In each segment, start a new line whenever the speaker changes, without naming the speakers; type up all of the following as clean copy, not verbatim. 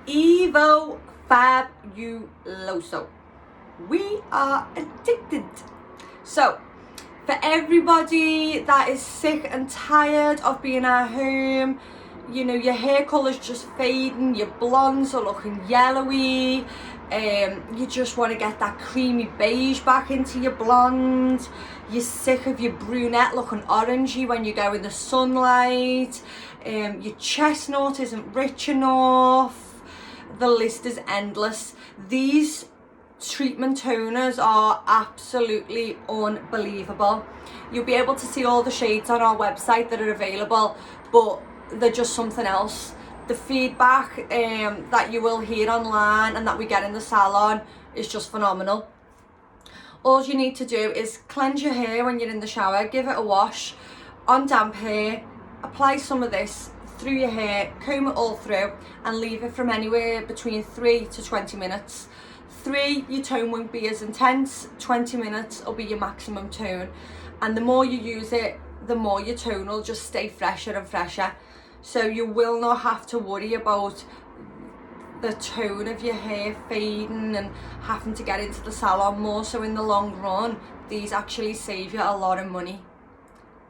EVO Fabuloso. We are addicted. So, for everybody that is sick and tired of being at home, you know, your hair colour's just fading, your blondes are looking yellowy, you just want to get that creamy beige back into your blonde, you're sick of your brunette looking orangey when you go in the sunlight, your chestnut isn't rich enough, the list is endless. These treatment toners are absolutely unbelievable. You'll be able to see all the shades on our website that are available, but they're just something else. The feedback that you will hear online and that we get in the salon is just phenomenal. All you need to do is cleanse your hair when you're in the shower, give it a wash on damp hair, apply some of this through your hair, comb it all through and leave it from anywhere between 3 to 20 minutes. 3, your tone won't be as intense, 20 minutes will be your maximum tone, and the more you use it, the more your tone will just stay fresher and fresher. So you will not have to worry about the tone of your hair fading and having to get into the salon more. So in the long run, these actually save you a lot of money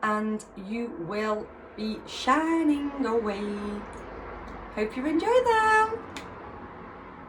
and you will be shining away. Hope you enjoy them.